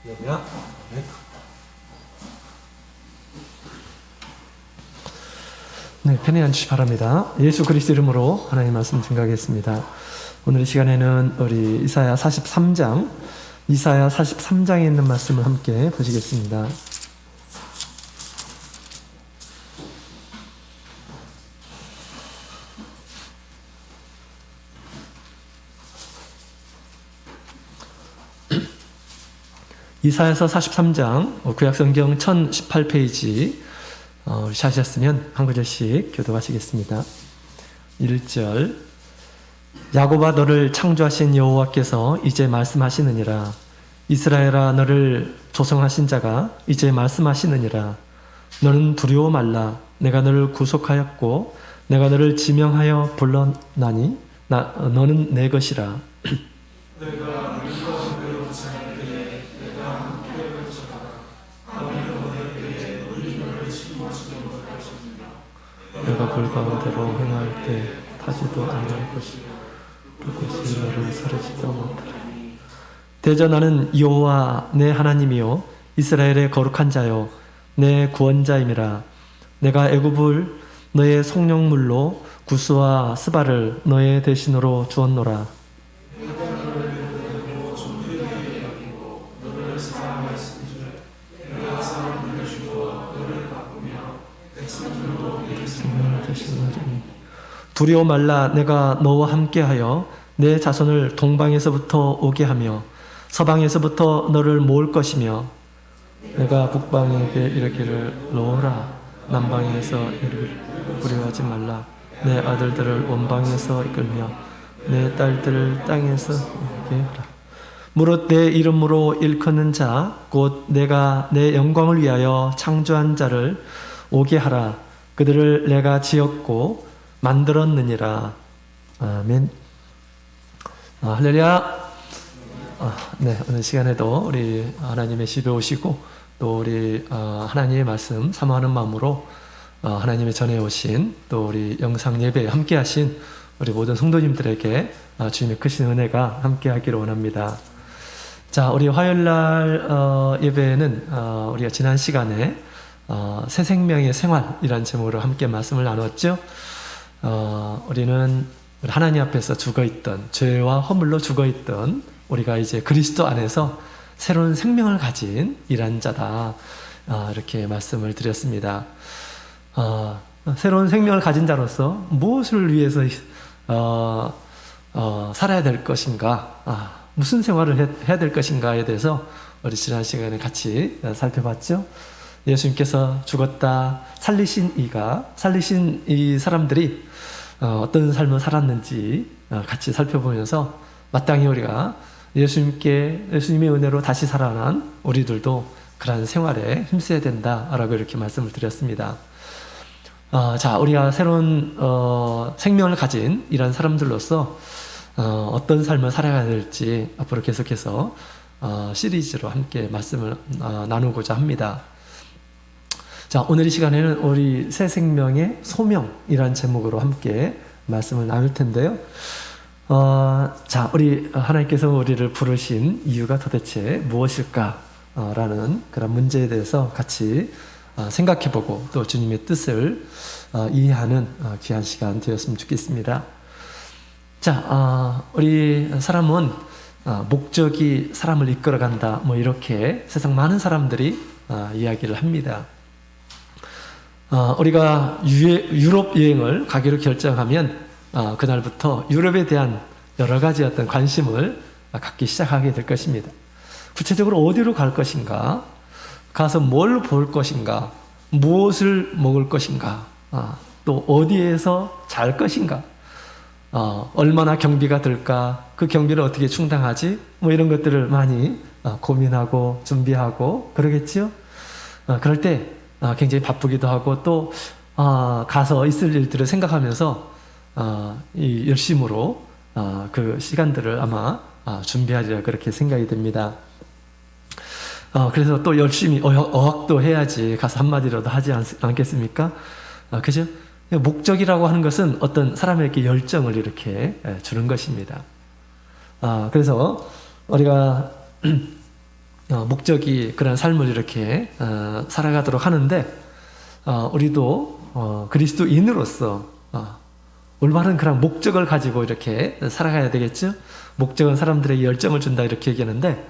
할렐루야. 네. 네, 편히 앉으시 바랍니다. 예수 그리스도 이름으로 하나님 말씀 증거하겠습니다. 오늘 이 시간에는 우리 이사야 43장에 있는 말씀을 함께 보시겠습니다. 이사야서 43장 구약성경 1018페이지 찾으셨으면 한 구절씩 교독하시겠습니다. 1절 야곱아 너를 창조하신 여호와께서 이제 말씀하시느니라. 이스라엘아 너를 조성하신 자가 이제 말씀하시느니라. 너는 두려워 말라. 내가 너를 구속하였고 내가 너를 지명하여 불러나니 너는 내 것이라. 내가 불 가운데로 행할 때 타지도 않을 것이요 그것이 너를 사르지도 못하리니. 대저 나는 여호와 내 하나님이요 이스라엘의 거룩한 자요 내 구원자임이라. 내가 애굽을 너의 속량물로 구스와 스바를 너의 대신으로 주었노라. 두려워 말라. 내가 너와 함께하여 내 자손을 동방에서부터 오게 하며 서방에서부터 너를 모을 것이며 내가 북방에게 이르기를 놓으라. 남방에서 이르기를 두려워하지 말라. 내 아들들을 원방에서 이끌며 내 딸들을 땅에서 오게 하라. 무릇 내 이름으로 일컫는 자 곧 내가 내 영광을 위하여 창조한 자를 오게 하라. 그들을 내가 지었고 만들었느니라. 아멘. 할렐루야. 네, 오늘 시간에도 우리 하나님의 집에 오시고 또 우리 하나님의 말씀 사모하는 마음으로 하나님의 전해 오신 또 우리 영상 예배에 함께 하신 우리 모든 성도님들에게 주님의 크신 은혜가 함께 하기를 원합니다. 자, 우리 화요일날 예배는 우리가 지난 시간에 새 생명의 생활이라는 제목으로 함께 말씀을 나눴죠. 우리는 하나님 앞에서 죽어있던 죄와 허물로 죽어있던 우리가 이제 그리스도 안에서 새로운 생명을 가진 이란 자다, 이렇게 말씀을 드렸습니다. 새로운 생명을 가진 자로서 무엇을 위해서 살아야 될 것인가, 무슨 생활을 해야 될 것인가에 대해서 우리 지난 시간에 같이 살펴봤죠. 예수님께서 죽었다 살리신 이 사람들이 어떤 삶을 살았는지 같이 살펴보면서 마땅히 우리가 예수님의 은혜로 다시 살아난 우리들도 그러한 생활에 힘써야 된다라고 이렇게 말씀을 드렸습니다. 자, 우리가 새로운 생명을 가진 이런 사람들로서 어떤 삶을 살아가야 될지 앞으로 계속해서 시리즈로 함께 말씀을 나누고자 합니다. 자, 오늘 이 시간에는 우리 새 생명의 소명이라는 제목으로 함께 말씀을 나눌 텐데요. 자, 우리 하나님께서 우리를 부르신 이유가 도대체 무엇일까라는 그런 문제에 대해서 같이 생각해보고 또 주님의 뜻을 이해하는 귀한 시간 되었으면 좋겠습니다. 자, 우리 사람은 목적이 사람을 이끌어간다, 뭐 이렇게 세상 많은 사람들이 이야기를 합니다. 우리가 유럽 여행을 가기로 결정하면 그날부터 유럽에 대한 여러 가지 어떤 관심을 갖기 시작하게 될 것입니다. 구체적으로 어디로 갈 것인가, 가서 뭘 볼 것인가, 무엇을 먹을 것인가, 또 어디에서 잘 것인가, 얼마나 경비가 들까, 그 경비를 어떻게 충당하지, 뭐 이런 것들을 많이 고민하고 준비하고 그러겠죠. 그럴 때 굉장히 바쁘기도 하고 또 가서 있을 일들을 생각하면서 이 열심으로 그 시간들을 아마 준비하리라 그렇게 생각이 됩니다. 그래서 또 열심히 어학도 해야지 가서 한마디라도 하지 않겠습니까? 그죠? 목적이라고 하는 것은 어떤 사람에게 열정을 이렇게 주는 것입니다. 그래서 우리가 목적이 그런 삶을 이렇게 살아가도록 하는데 우리도 그리스도인으로서 올바른 그런 목적을 가지고 이렇게 살아가야 되겠죠. 목적은 사람들에게 열정을 준다 이렇게 얘기하는데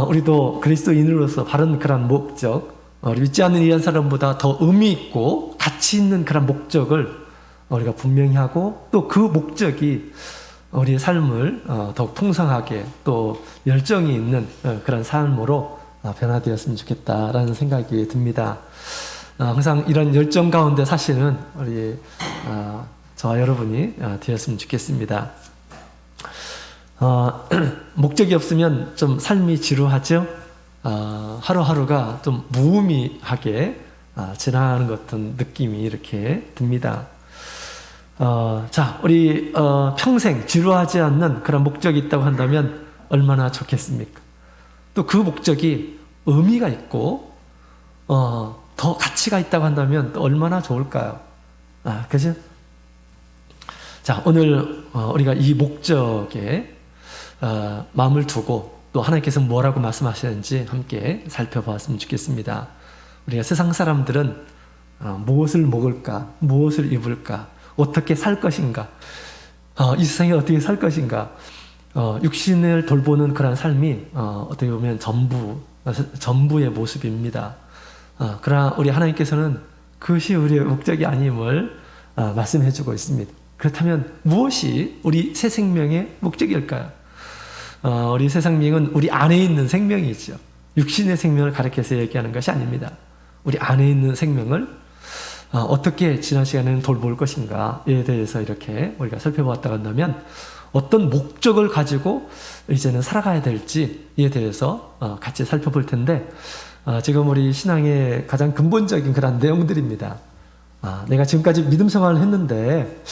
우리도 그리스도인으로서 바른 그런 목적, 믿지 않는 이한 사람보다 더 의미 있고 가치 있는 그런 목적을 우리가 분명히 하고 또 그 목적이 우리의 삶을 더욱 풍성하게 또 열정이 있는 그런 삶으로 변화되었으면 좋겠다라는 생각이 듭니다. 항상 이런 열정 가운데 사실은 우리 저와 여러분이 되었으면 좋겠습니다. 목적이 없으면 좀 삶이 지루하죠? 하루하루가 좀 무의미하게 지나가는 것 같은 느낌이 이렇게 듭니다. 자, 우리 평생 지루하지 않는 그런 목적이 있다고 한다면 얼마나 좋겠습니까? 또 그 목적이 의미가 있고 더 가치가 있다고 한다면 또 얼마나 좋을까요? 그죠? 자, 오늘 우리가 이 목적에 마음을 두고 또 하나님께서 뭐라고 말씀하시는지 함께 살펴보았으면 좋겠습니다. 우리가 세상 사람들은 무엇을 먹을까? 무엇을 입을까? 어떻게 살 것인가? 이 세상에 어떻게 살 것인가? 육신을 돌보는 그런 삶이 어떻게 보면 전부의 모습입니다. 그러나 우리 하나님께서는 그것이 우리의 목적이 아님을 말씀해주고 있습니다. 그렇다면 무엇이 우리 새 생명의 목적일까요? 우리 새 생명은 우리 안에 있는 생명이죠. 육신의 생명을 가리켜서 얘기하는 것이 아닙니다. 우리 안에 있는 생명을 어떻게 지난 시간에는 돌볼 것인가에 대해서 이렇게 우리가 살펴보았다고 한다면 어떤 목적을 가지고 이제는 살아가야 될지에 대해서 같이 살펴볼 텐데 지금 우리 신앙의 가장 근본적인 그런 내용들입니다. 내가 지금까지 믿음 생활을 했는데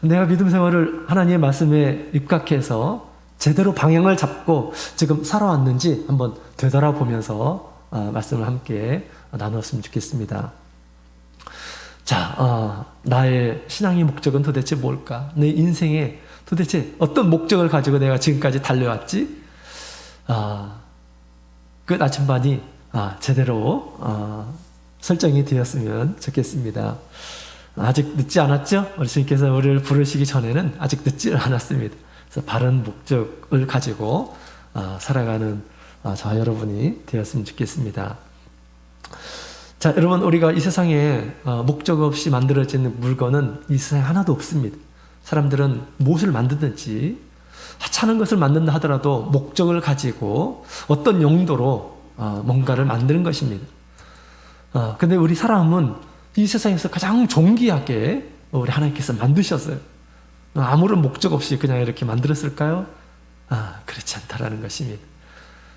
내가 믿음 생활을 하나님의 말씀에 입각해서 제대로 방향을 잡고 지금 살아왔는지 한번 되돌아보면서 말씀을 함께 나누었으면 좋겠습니다. 자, 나의 신앙의 목적은 도대체 뭘까? 내 인생에 도대체 어떤 목적을 가지고 내가 지금까지 달려왔지? 그 나침반이 제대로 설정이 되었으면 좋겠습니다. 아직 늦지 않았죠? 우리 주님께서 우리를 부르시기 전에는 아직 늦지 않았습니다. 그래서 바른 목적을 가지고 살아가는 저와 여러분이 되었으면 좋겠습니다. 자, 여러분, 우리가 이 세상에 목적 없이 만들어지는 물건은 이 세상에 하나도 없습니다. 사람들은 무엇을 만드든지 하찮은 것을 만든다 하더라도 목적을 가지고 어떤 용도로 뭔가를 만드는 것입니다. 근데 우리 사람은 이 세상에서 가장 존귀하게 우리 하나님께서 만드셨어요. 아무런 목적 없이 그냥 이렇게 만들었을까요? 그렇지 않다라는 것입니다.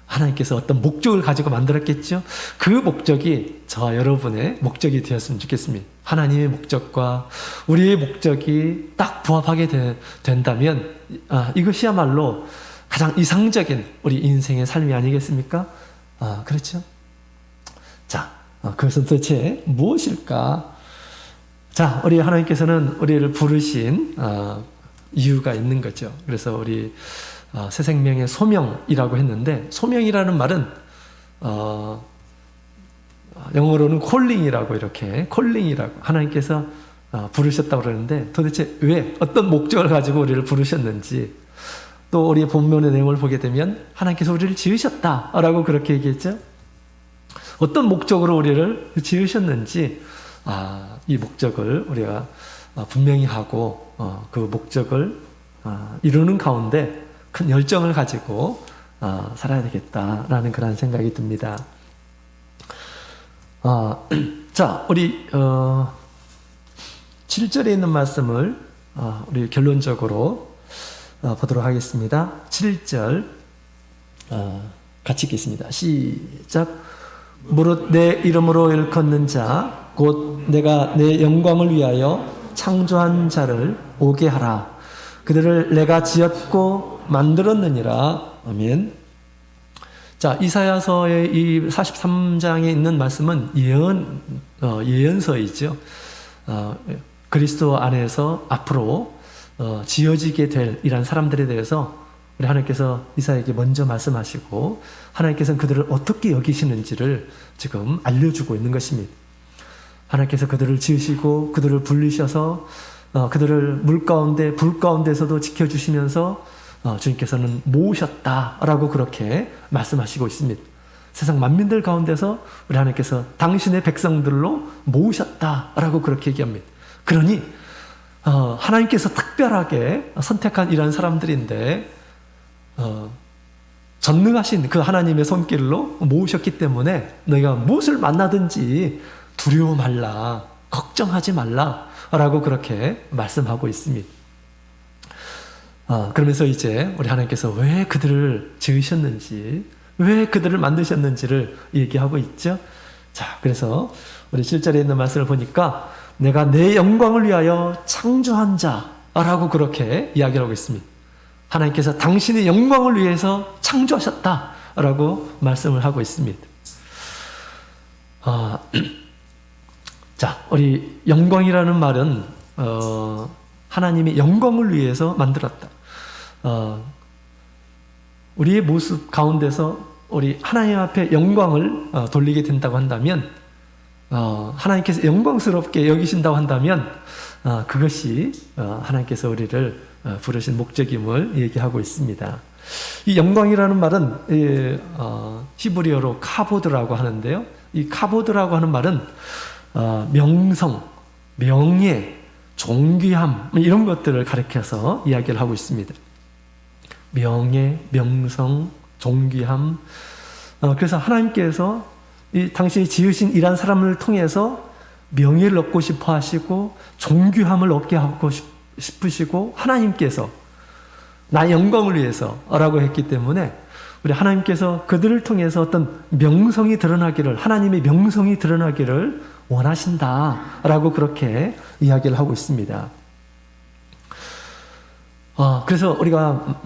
하나님께서 어떤 목적을 가지고 만들었겠죠? 그 목적이 저와 여러분의 목적이 되었으면 좋겠습니다. 하나님의 목적과 우리의 목적이 딱 부합하게 된다면 이것이야말로 가장 이상적인 우리 인생의 삶이 아니겠습니까? 그렇죠? 자, 그것은 도대체 무엇일까? 자, 우리 하나님께서는 우리를 부르신 이유가 있는 거죠. 그래서 우리 새 생명의 소명이라고 했는데, 소명이라는 말은 영어로는 콜링이라고 이렇게 콜링이라고 하나님께서 부르셨다고 그러는데 도대체 왜 어떤 목적을 가지고 우리를 부르셨는지, 또 우리의 본문의 내용을 보게 되면 하나님께서 우리를 지으셨다라고 그렇게 얘기했죠. 어떤 목적으로 우리를 지으셨는지 이 목적을 우리가 분명히 하고 그 목적을 이루는 가운데 큰 열정을 가지고 살아야 되겠다라는 그런 생각이 듭니다. 자, 우리 7절에 있는 말씀을 우리 결론적으로 보도록 하겠습니다. 7절 같이 읽겠습니다. 시작. 무릇 내 이름으로 일컫는 자 곧 내가 내 영광을 위하여 창조한 자를 오게 하라. 그들을 내가 지었고 만들었느니라. 아멘. 자, 이사야서의 이 43장에 있는 말씀은 예언서이죠. 그리스도 안에서 앞으로 지어지게 될 이런 사람들에 대해서 우리 하나님께서 이사야에게 먼저 말씀하시고 하나님께서는 그들을 어떻게 여기시는지를 지금 알려주고 있는 것입니다. 하나님께서 그들을 지으시고 그들을 불리셔서 그들을 물 가운데 불 가운데서도 지켜주시면서 주님께서는 모으셨다라고 그렇게 말씀하시고 있습니다. 세상 만민들 가운데서 우리 하나님께서 당신의 백성들로 모으셨다라고 그렇게 얘기합니다. 그러니 하나님께서 특별하게 선택한 이런 사람들인데 전능하신 그 하나님의 손길로 모으셨기 때문에 너희가 무엇을 만나든지 두려워 말라, 걱정하지 말라라고 그렇게 말씀하고 있습니다. 그러면서 이제 우리 하나님께서 왜 그들을 지으셨는지, 왜 그들을 만드셨는지를 얘기하고 있죠. 자, 그래서 우리 7절에 있는 말씀을 보니까 내가 내 영광을 위하여 창조한 자라고 그렇게 이야기를 하고 있습니다. 하나님께서 당신의 영광을 위해서 창조하셨다라고 말씀을 하고 있습니다. 자, 우리 영광이라는 말은 하나님의 영광을 위해서 만들었다. 우리의 모습 가운데서 우리 하나님 앞에 영광을 돌리게 된다고 한다면, 하나님께서 영광스럽게 여기신다고 한다면 그것이 하나님께서 우리를 부르신 목적임을 얘기하고 있습니다. 이 영광이라는 말은 히브리어로 카보드라고 하는데요. 이 카보드라고 하는 말은 명성, 명예, 존귀함 이런 것들을 가리켜서 이야기를 하고 있습니다. 명예, 명성, 존귀함. 그래서 하나님께서 당신이 지으신 이런 사람을 통해서 명예를 얻고 싶어 하시고 존귀함을 얻게 하고 싶으시고 하나님께서 나의 영광을 위해서라고 했기 때문에 우리 하나님께서 그들을 통해서 어떤 명성이 드러나기를, 하나님의 명성이 드러나기를 원하신다라고 그렇게 이야기를 하고 있습니다. 그래서 우리가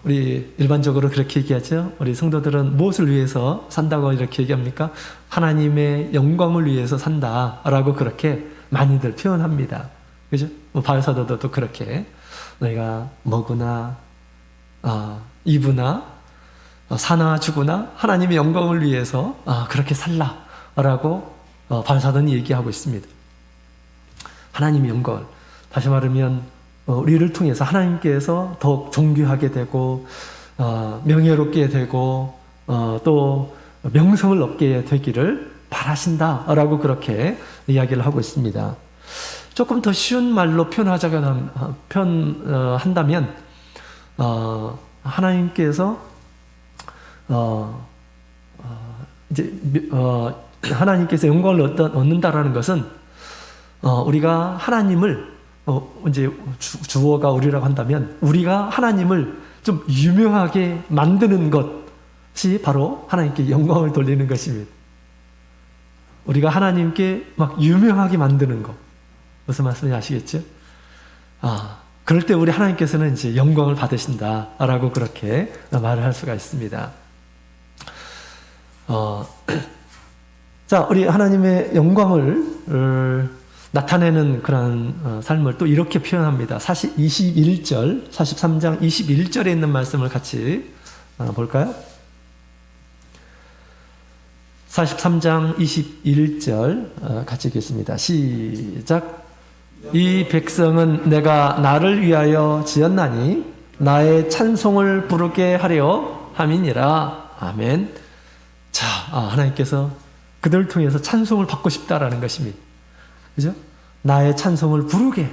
우리 일반적으로 그렇게 얘기하죠. 우리 성도들은 무엇을 위해서 산다고 이렇게 얘기합니까? 하나님의 영광을 위해서 산다라고 그렇게 많이들 표현합니다. 그죠? 바울사도도 그렇게 너희가 먹으나 입으나 사나 죽으나 하나님의 영광을 위해서 그렇게 살라라고 바울사도는 얘기하고 있습니다. 하나님의 영광을, 다시 말하면 우리를 통해서 하나님께서 더욱 존귀하게 되고 명예롭게 되고 또 명성을 얻게 되기를 바라신다라고 그렇게 이야기를 하고 있습니다. 조금 더 쉬운 말로 한다면 하나님께서 하나님께서 영광을 얻는다라는 것은 우리가 하나님을 이제 주어가 우리라고 한다면 우리가 하나님을 좀 유명하게 만드는 것이 바로 하나님께 영광을 돌리는 것입니다. 우리가 하나님께 막 유명하게 만드는 것. 무슨 말씀인지 아시겠죠? 그럴 때 우리 하나님께서는 이제 영광을 받으신다라고 그렇게 말을 할 수가 있습니다. 자, 우리 하나님의 영광을 나타내는 그런 삶을 또 이렇게 표현합니다. 43장 21절에 있는 말씀을 같이 볼까요? 43장 21절 같이 읽겠습니다. 시작. 이 백성은 내가 나를 위하여 지었나니 나의 찬송을 부르게 하려 함이니라. 아멘. 자, 하나님께서 그들을 통해서 찬송을 받고 싶다라는 것입니다. 그죠? 나의 찬송을 부르게,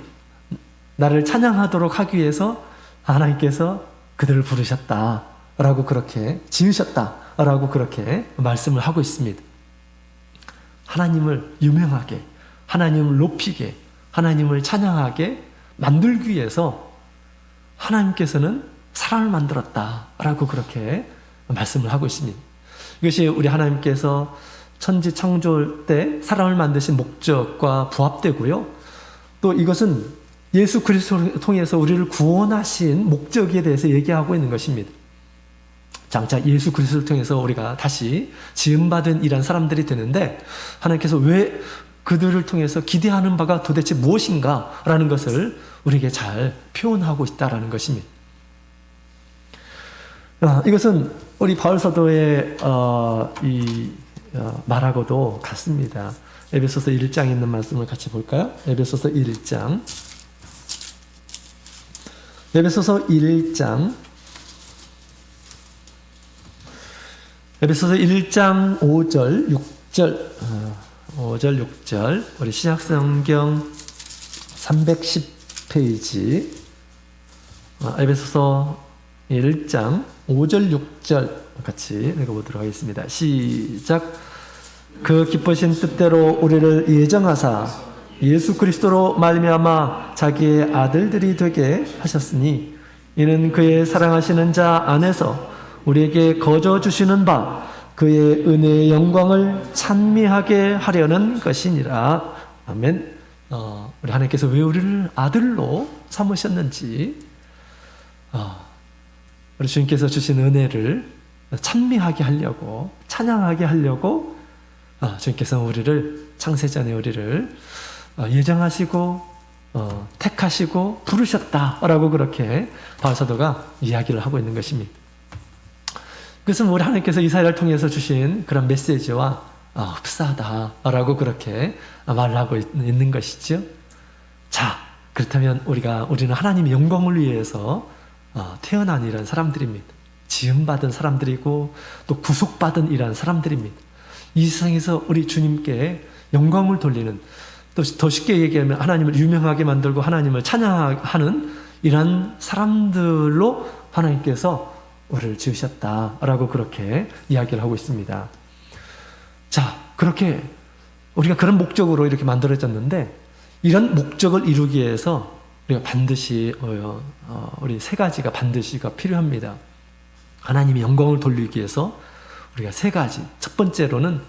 나를 찬양하도록 하기 위해서 하나님께서 그들을 부르셨다라고 그렇게 지으셨다라고 그렇게 말씀을 하고 있습니다. 하나님을 유명하게, 하나님을 높이게, 하나님을 찬양하게 만들기 위해서 하나님께서는 사람을 만들었다라고 그렇게 말씀을 하고 있습니다. 이것이 우리 하나님께서 천지 창조 때 사람을 만드신 목적과 부합되고요. 또 이것은 예수 그리스도를 통해서 우리를 구원하신 목적에 대해서 얘기하고 있는 것입니다. 장차 예수 그리스도를 통해서 우리가 다시 지음받은 이런 사람들이 되는데 하나님께서 왜 그들을 통해서 기대하는 바가 도대체 무엇인가 라는 것을 우리에게 잘 표현하고 있다는 것입니다. 이것은 우리 바울 사도의 말하고도 같습니다. 에베소서 1장에 있는 말씀을 같이 볼까요? 에베소서 1장. 에베소서 1장. 에베소서 1장 5절, 6절, 5절, 6절. 우리 신약성경 310페이지. 에베소서 1장 5절, 6절 같이 읽어보도록 하겠습니다. 시작. 그 기쁘신 뜻대로 우리를 예정하사 예수 그리스도로 말미암아 자기의 아들들이 되게 하셨으니 이는 그의 사랑하시는 자 안에서 우리에게 거저 주시는 바 그의 은혜의 영광을 찬미하게 하려는 것이니라. 아멘. 우리 하나님께서 왜 우리를 아들로 삼으셨는지, 우리 주님께서 주신 은혜를 찬미하게 하려고, 찬양하게 하려고 주님께서 우리를, 창세전에 우리를 예정하시고 택하시고 부르셨다라고 그렇게 바울 사도가 이야기를 하고 있는 것입니다. 그것은 우리 하나님께서 이사야를 통해서 주신 그런 메시지와 흡사하다라고 그렇게 말을 하고 있는 것이죠. 자, 그렇다면 우리는 하나님의 영광을 위해서 태어난 이런 사람들입니다. 지음받은 사람들이고 또 구속받은 이런 사람들입니다. 이 세상에서 우리 주님께 영광을 돌리는, 또 더 쉽게 얘기하면 하나님을 유명하게 만들고 하나님을 찬양하는 이런 사람들로 하나님께서 우리를 지으셨다라고 그렇게 이야기를 하고 있습니다. 자, 그렇게 우리가 그런 목적으로 이렇게 만들어졌는데, 이런 목적을 이루기 위해서 우리가 반드시 우리 세 가지가 반드시가 필요합니다. 하나님의 영광을 돌리기 위해서 우리가 세 가지. 첫 번째로는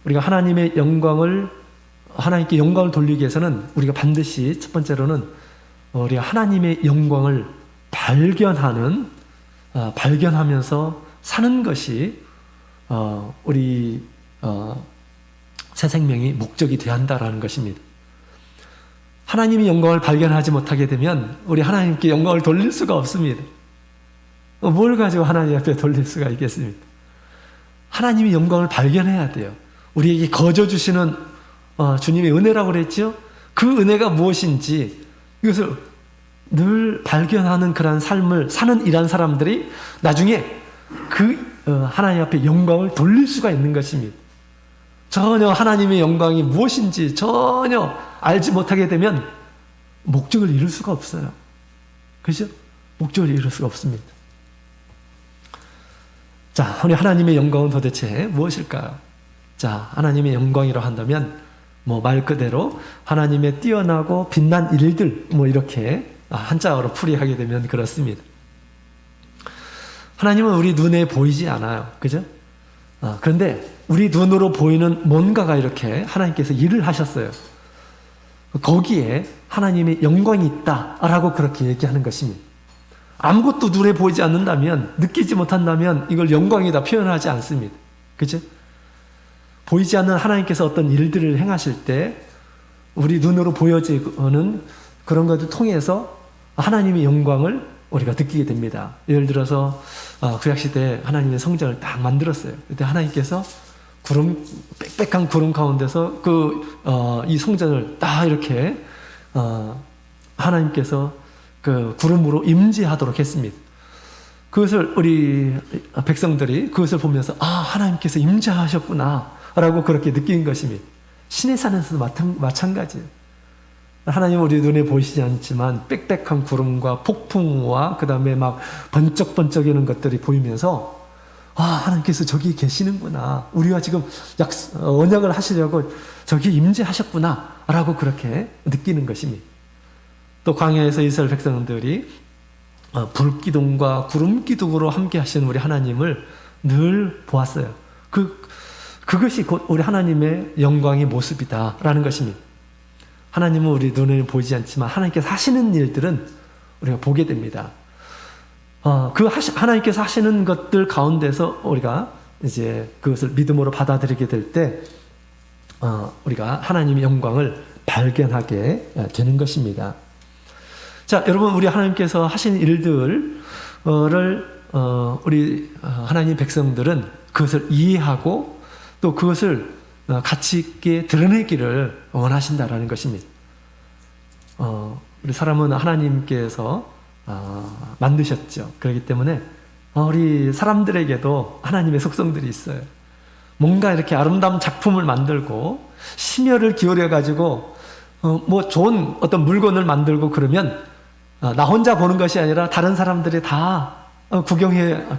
우리가 하나님의 영광을, 하나님께 영광을 돌리기 위해서는 우리가 반드시 첫 번째로는 우리가 하나님의 영광을 발견하면서 사는 것이 우리 새 생명이 목적이 되어야 한다라는 것입니다. 하나님의 영광을 발견하지 못하게 되면 우리 하나님께 영광을 돌릴 수가 없습니다. 뭘 가지고 하나님 앞에 돌릴 수가 있겠습니까? 하나님의 영광을 발견해야 돼요. 우리에게 거저 주시는 주님의 은혜라고 그랬죠? 그 은혜가 무엇인지 이것을 늘 발견하는 그런 삶을 사는 이런 사람들이 나중에 하나님 앞에 영광을 돌릴 수가 있는 것입니다. 전혀 하나님의 영광이 무엇인지 전혀 알지 못하게 되면 목적을 이룰 수가 없어요. 그죠? 목적을 이룰 수가 없습니다. 자, 우리 하나님의 영광은 도대체 무엇일까요? 자, 하나님의 영광이라고 한다면 말 그대로 하나님의 뛰어나고 빛난 일들 이렇게 한자어로 풀이하게 되면 그렇습니다. 하나님은 우리 눈에 보이지 않아요. 그죠? 그런데 우리 눈으로 보이는 뭔가가 이렇게 하나님께서 일을 하셨어요. 거기에 하나님의 영광이 있다라고 그렇게 얘기하는 것입니다. 아무것도 눈에 보이지 않는다면, 느끼지 못한다면 이걸 영광이다 표현하지 않습니다. 그죠? 보이지 않는 하나님께서 어떤 일들을 행하실 때 우리 눈으로 보여지는 그런 것을 통해서 하나님의 영광을 우리가 느끼게 됩니다. 예를 들어서 구약시대에 하나님의 성전을 딱 만들었어요. 그때 하나님께서 빽빽한 구름 가운데서 이 성전을 딱 이렇게 하나님께서 그 구름으로 임재하도록 했습니다. 그것을 우리 백성들이 그것을 보면서 하나님께서 임재하셨구나 라고 그렇게 느낀 것입니다. 신의 산에서도 마찬가지예요. 하나님은 우리 눈에 보이시지 않지만 빽빽한 구름과 폭풍과 그 다음에 막 번쩍번쩍이는 것들이 보이면서 하나님께서 저기 계시는구나, 우리와 지금 언약을 하시려고 저기 임재하셨구나 라고 그렇게 느끼는 것입니다. 또 광야에서 이스라엘 백성들이 불기둥과 구름기둥으로 함께 하시는 우리 하나님을 늘 보았어요. 그것이 곧 우리 하나님의 영광의 모습이다라는 것입니다. 하나님은 우리 눈에 보이지 않지만 하나님께서 하시는 일들은 우리가 보게 됩니다. 하나님께서 하시는 것들 가운데서 우리가 이제 그것을 믿음으로 받아들이게 될 때 우리가 하나님의 영광을 발견하게 되는 것입니다. 자, 여러분, 우리 하나님께서 하신 일들을 우리 하나님 백성들은 그것을 이해하고 또 그것을 가치 있게 드러내기를 원하신다라는 것입니다. 우리 사람은 하나님께서 만드셨죠. 그렇기 때문에 우리 사람들에게도 하나님의 속성들이 있어요. 뭔가 이렇게 아름다운 작품을 만들고 심혈을 기울여 가지고 뭐 좋은 어떤 물건을 만들고 그러면 나 혼자 보는 것이 아니라 다른 사람들이 다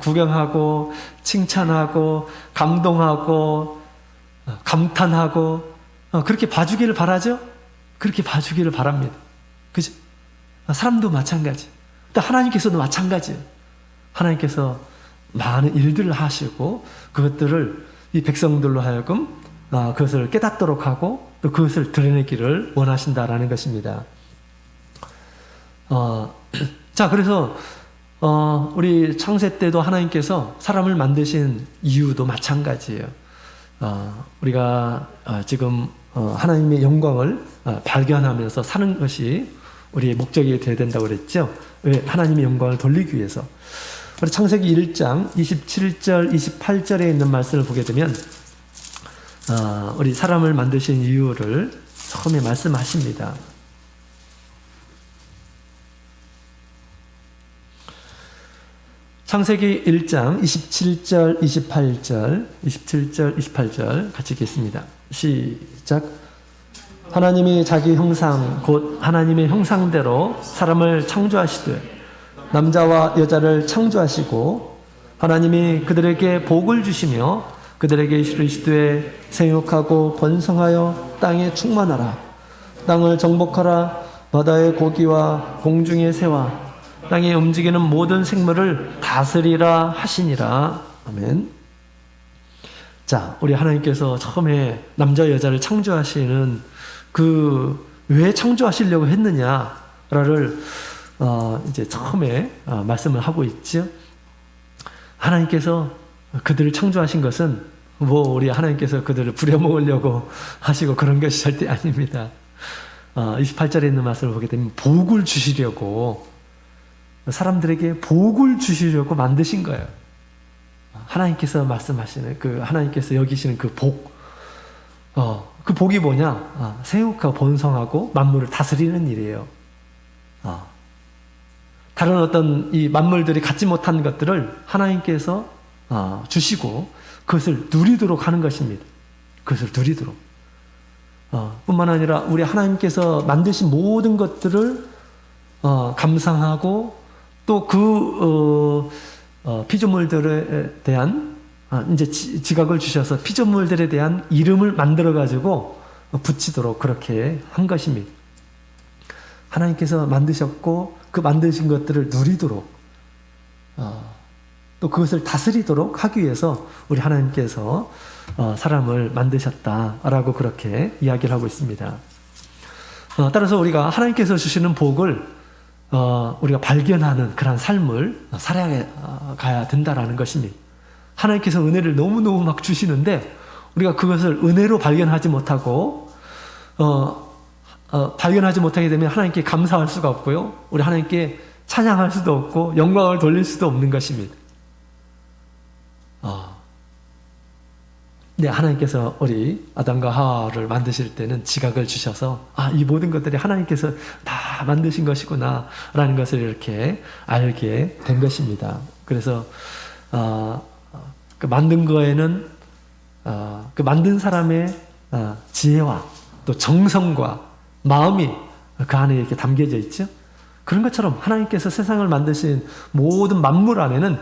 구경하고 칭찬하고 감동하고 감탄하고 그렇게 봐주기를 바라죠. 그렇게 봐주기를 바랍니다. 그죠? 사람도 마찬가지. 또 하나님께서도 마찬가지예요. 하나님께서 많은 일들을 하시고 그것들을 이 백성들로 하여금 그것을 깨닫도록 하고 또 그것을 드러내기를 원하신다라는 것입니다. 자, 그래서 우리 창세 때도 하나님께서 사람을 만드신 이유도 마찬가지예요. 우리가 지금 하나님의 영광을 발견하면서 사는 것이 우리의 목적이 되어야 된다고 그랬죠. 왜? 하나님의 영광을 돌리기 위해서. 우리 창세기 1장 27절 28절에 있는 말씀을 보게 되면 우리 사람을 만드신 이유를 처음에 말씀하십니다. 창세기 1장 27절 28절 같이 읽겠습니다. 시작. 하나님이 자기 형상 곧 하나님의 형상대로 사람을 창조하시되 남자와 여자를 창조하시고 하나님이 그들에게 복을 주시며 그들에게 이르시되 생육하고 번성하여 땅에 충만하라. 땅을 정복하라. 바다의 고기와 공중의 새와 땅에 움직이는 모든 생물을 다스리라 하시니라. 아멘. 자, 우리 하나님께서 처음에 남자 여자를 창조하시는 왜 창조하시려고 했느냐를 이제 처음에 말씀을 하고 있죠. 하나님께서 그들을 창조하신 것은 우리 하나님께서 그들을 부려먹으려고 하시고 그런 것이 절대 아닙니다. 28절에 있는 말씀을 보게 되면 복을 주시려고 사람들에게 복을 주시려고 만드신 거예요. 하나님께서 말씀하시는 하나님께서 여기시는 그 복, 그 복이 뭐냐? 생육하고 번성하고 만물을 다스리는 일이에요. 다른 어떤 이 만물들이 갖지 못한 것들을 하나님께서 주시고 그것을 누리도록 하는 것입니다. 그것을 누리도록. 뿐만 아니라 우리 하나님께서 만드신 모든 것들을 감상하고 또 피조물들에 대한 이제 지각을 주셔서 피조물들에 대한 이름을 만들어 가지고 붙이도록 그렇게 한 것입니다. 하나님께서 만드셨고 그 만드신 것들을 누리도록 또 그것을 다스리도록 하기 위해서 우리 하나님께서 사람을 만드셨다라고 그렇게 이야기를 하고 있습니다. 따라서 우리가 하나님께서 주시는 복을 우리가 발견하는 그런 삶을 살아가야 된다라는 것입니다. 하나님께서 은혜를 너무너무 막 주시는데 우리가 그것을 은혜로 발견하지 못하고 발견하지 못하게 되면 하나님께 감사할 수가 없고요. 우리 하나님께 찬양할 수도 없고 영광을 돌릴 수도 없는 것입니다. 네, 하나님께서 우리 아담과 하와를 만드실 때는 지각을 주셔서 이 모든 것들이 하나님께서 다 만드신 것이구나 라는 것을 이렇게 알게 된 것입니다. 그래서 그 만든 거에는 그 만든 사람의 지혜와 또 정성과 마음이 그 안에 이렇게 담겨져 있죠. 그런 것처럼 하나님께서 세상을 만드신 모든 만물 안에는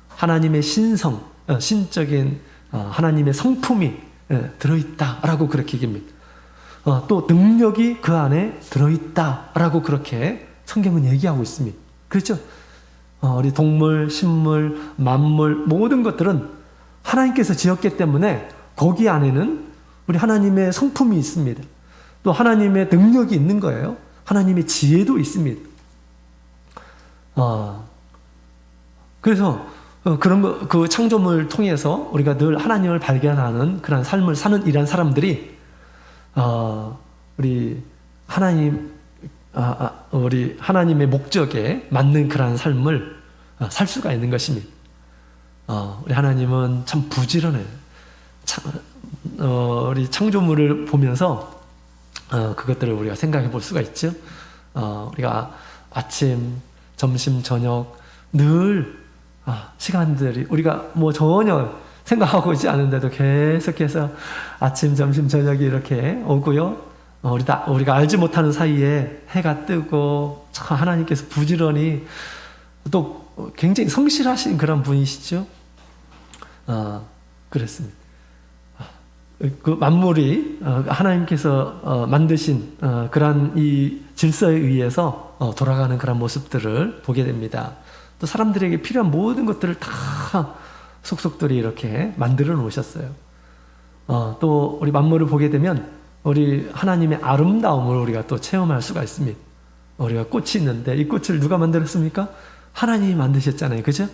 하나님의 신성, 신적인 하나님의 성품이 들어있다라고 그렇게 얘기합니다. 또 능력이 그 안에 들어있다라고 그렇게 성경은 얘기하고 있습니다. 그렇죠? 우리 동물, 식물, 만물 모든 것들은 하나님께서 지었기 때문에 거기 안에는 우리 하나님의 성품이 있습니다. 또 하나님의 능력이 있는 거예요. 하나님의 지혜도 있습니다. 그래서 그런 그 창조물을 통해서 우리가 늘 하나님을 발견하는 그런 삶을 사는 이런 사람들이 우리 하나님 우리 하나님의 목적에 맞는 그러한 삶을 살 수가 있는 것입니다. 우리 하나님은 참 부지런해요. 우리 창조물을 보면서 그것들을 우리가 생각해 볼 수가 있죠. 우리가 아침, 점심, 저녁 늘 시간들이 우리가 뭐 전혀 생각하고 있지 않은데도 계속해서 아침, 점심, 저녁이 이렇게 오고요. 우리가 알지 못하는 사이에 해가 뜨고 참 하나님께서 부지런히 또 굉장히 성실하신 그런 분이시죠. 그렇습니다. 그 만물이 하나님께서 만드신 그러한 이 질서에 의해서 돌아가는 그런 모습들을 보게 됩니다. 또 사람들에게 필요한 모든 것들을 다 속속들이 이렇게 만들어 놓으셨어요. 또 우리 만물을 보게 되면 우리 하나님의 아름다움을 우리가 또 체험할 수가 있습니다. 우리가 꽃이 있는데 이 꽃을 누가 만들었습니까? 하나님이 만드셨잖아요. 그죠?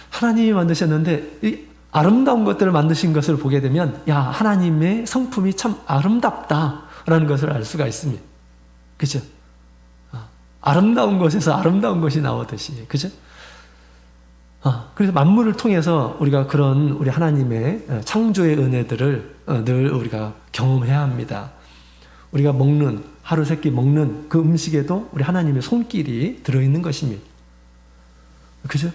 하나님이 만드셨는데 이 아름다운 것들을 만드신 것을 보게 되면 야, 하나님의 성품이 참 아름답다라는 것을 알 수가 있습니다. 그죠? 아름다운 것에서 아름다운 것이 나오듯이. 그죠? 그래서 만물을 통해서 우리가 그런 우리 하나님의 창조의 은혜들을 늘 우리가 경험해야 합니다. 우리가 먹는, 하루 세끼 먹는 그 음식에도 우리 하나님의 손길이 들어있는 것입니다. 그죠?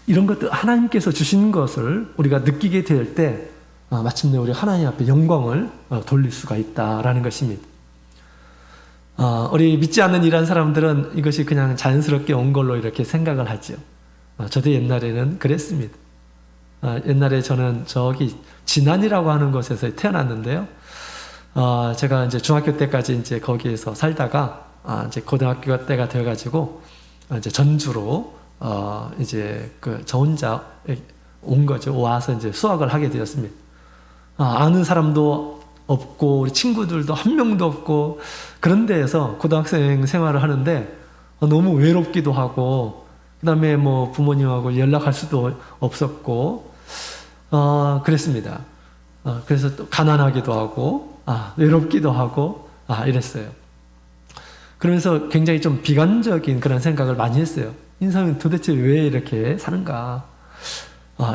이런 것들, 하나님께서 주신 것을 우리가 느끼게 될 때, 마침내 우리 하나님 앞에 영광을 돌릴 수가 있다라는 것입니다. 우리 믿지 않는 이런 사람들은 이것이 그냥 자연스럽게 온 걸로 이렇게 생각을 하죠. 저도 옛날에는 그랬습니다. 옛날에 저는 저기 진안이라고 하는 곳에서 태어났는데요. 제가 이제 중학교 때까지 이제 거기에서 살다가 이제 고등학교 때가 되어가지고 이제 전주로 이제 저 혼자 온 거죠. 와서 이제 수학을 하게 되었습니다. 아는 사람도 없고 우리 친구들도 한 명도 없고 그런 데에서 고등학생 생활을 하는데 너무 외롭기도 하고 그다음에 뭐 부모님하고 연락할 수도 없었고 그랬습니다. 그래서 또 가난하기도 하고 외롭기도 하고 이랬어요. 그러면서 굉장히 좀 비관적인 그런 생각을 많이 했어요. 인생은 도대체 왜 이렇게 사는가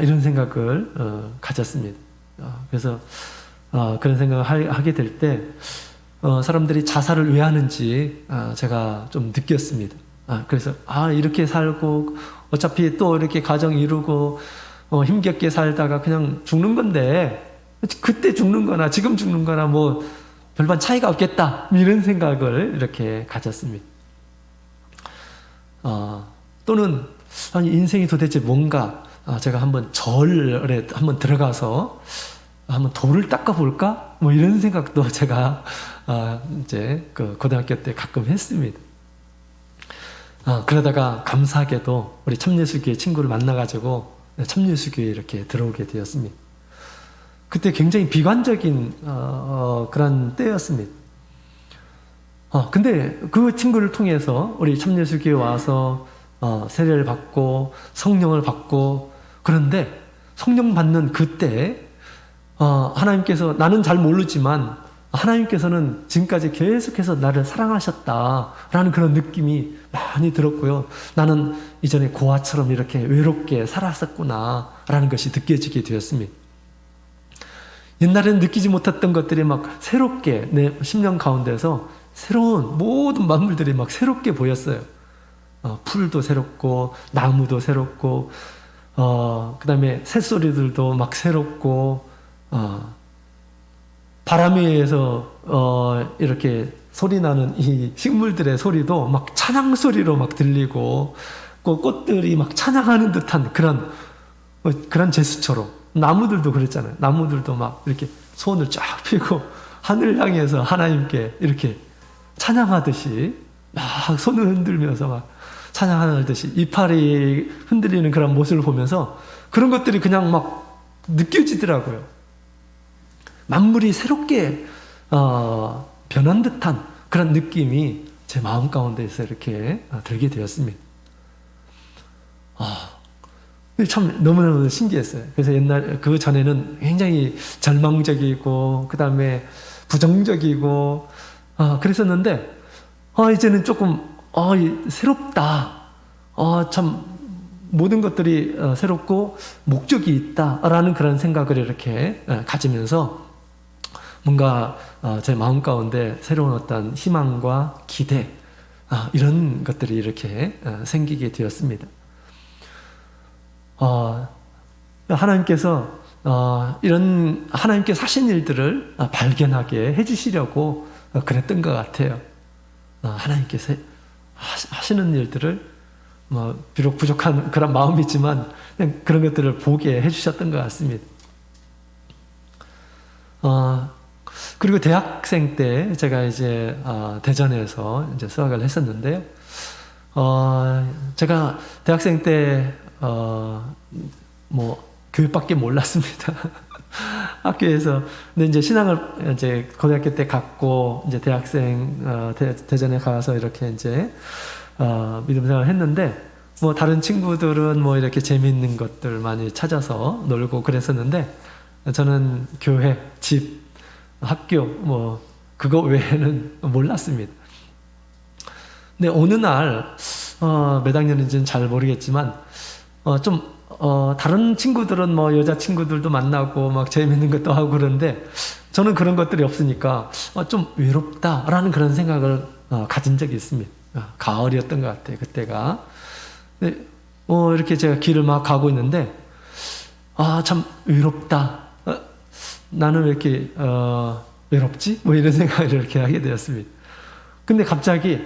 이런 생각을 가졌습니다. 그래서 그런 생각을 하게 될 때 사람들이 자살을 왜 하는지 제가 좀 느꼈습니다. 그래서 이렇게 살고 어차피 또 이렇게 가정 이루고 힘겹게 살다가 그냥 죽는 건데 그때 죽는 거나 지금 죽는 거나 뭐 별반 차이가 없겠다 이런 생각을 이렇게 가졌습니다. 또는 인생이 도대체 뭔가 제가 한번 절에 한번 들어가서 한번 돌을 닦아볼까 뭐 이런 생각도 제가 이제 그 고등학교 때 가끔 했습니다. 그러다가 감사하게도 우리 참예수교회 친구를 만나가지고 참예수교회에 이렇게 들어오게 되었습니다. 그때 굉장히 비관적인 그런 때였습니다. 근데 그 친구를 통해서 우리 참예수교회에 와서 세례를 받고 성령을 받고 그런데 성령 받는 그때 하나님께서 나는 잘 모르지만 하나님께서는 지금까지 계속해서 나를 사랑하셨다라는 그런 느낌이 많이 들었고요. 나는 이전에 고아처럼 이렇게 외롭게 살았었구나라는 것이 느껴지게 되었습니다. 옛날에는 느끼지 못했던 것들이 막 새롭게 내 심령 가운데서 새로운 모든 만물들이 막 새롭게 보였어요. 풀도 새롭고 나무도 새롭고 그 다음에 새소리들도 막 새롭고 바람에 의해서 이렇게 소리 나는 이 식물들의 소리도 막 찬양 소리로 막 들리고 그 꽃들이 막 찬양하는 듯한 그런 제스처로 나무들도 그랬잖아요. 나무들도 막 이렇게 손을 쫙 펴고 하늘 향해서 하나님께 이렇게 찬양하듯이 막 손을 흔들면서 막 찬양하듯이 이파리 흔들리는 그런 모습을 보면서 그런 것들이 그냥 막 느껴지더라고요. 만물이 새롭게 변한 듯한 그런 느낌이 제 마음 가운데서 이렇게 들게 되었습니다. 참 너무너무 신기했어요. 그래서 그 전에는 굉장히 절망적이고 그 다음에 부정적이고 그랬었는데 이제는 조금 새롭다. 참 모든 것들이 새롭고 목적이 있다라는 그런 생각을 이렇게 가지면서 뭔가 제 마음 가운데 새로운 어떤 희망과 기대 이런 것들이 이렇게 생기게 되었습니다. 하나님께서 이런 하나님께서 하신 일들을 발견하게 해주시려고 그랬던 것 같아요. 하나님께서 하시는 일들을 비록 부족한 그런 마음이지만 그냥 그런 것들을 보게 해주셨던 것 같습니다. 그리고 대학생 때 제가 이제 대전에서 이제 수학을 했었는데요. 제가 대학생 때 교육밖에 몰랐습니다. 학교에서. 근데 이제 신앙을 이제 고등학교 때 갖고 이제 대학생 대전에 가서 이렇게 이제 믿음 생활을 했는데 다른 친구들은 이렇게 재미있는 것들 많이 찾아서 놀고 그랬었는데 저는 교회, 집, 학교 그거 외에는 몰랐습니다. 근데 어느 날 몇 학년인지는 잘 모르겠지만 좀 다른 친구들은 여자 친구들도 만나고 막 재밌는 것도 하고 그러는데 저는 그런 것들이 없으니까 좀 외롭다라는 그런 생각을 가진 적이 있습니다. 가을이었던 것 같아요, 그때가. 근데 이렇게 제가 길을 막 가고 있는데 참 외롭다. 나는 왜 이렇게 외롭지? 이런 생각을 이렇게 하게 되었습니다. 근데 갑자기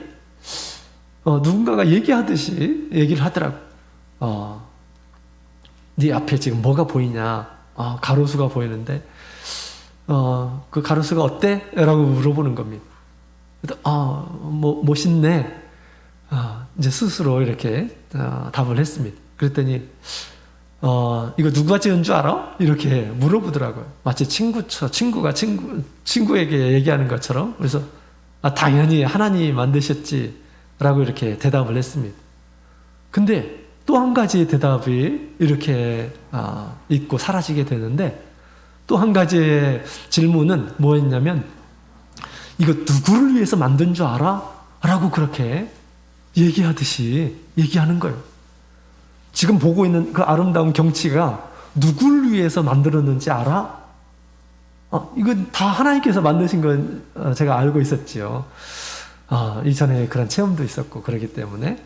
누군가가 얘기하듯이 얘기를 하더라고요. 네 앞에 지금 뭐가 보이냐? 가로수가 보이는데 그 가로수가 어때? 라고 물어보는 겁니다. 멋있네. 이제 스스로 이렇게 답을 했습니다. 그랬더니 이거 누가 지은 줄 알아? 이렇게 물어보더라고요. 마치 친구가 친구에게 얘기하는 것처럼. 그래서 당연히 하나님이 만드셨지 라고 이렇게 대답을 했습니다. 근데 또 한 가지 대답이 이렇게 있고 사라지게 되는데 또 한 가지의 질문은 뭐였냐면 이거 누구를 위해서 만든 줄 알아? 라고 그렇게 얘기하듯이 얘기하는 거예요. 지금 보고 있는 그 아름다운 경치가 누구를 위해서 만들었는지 알아? 이건 다 하나님께서 만드신 건 제가 알고 있었지요. 이전에 그런 체험도 있었고 그러기 때문에.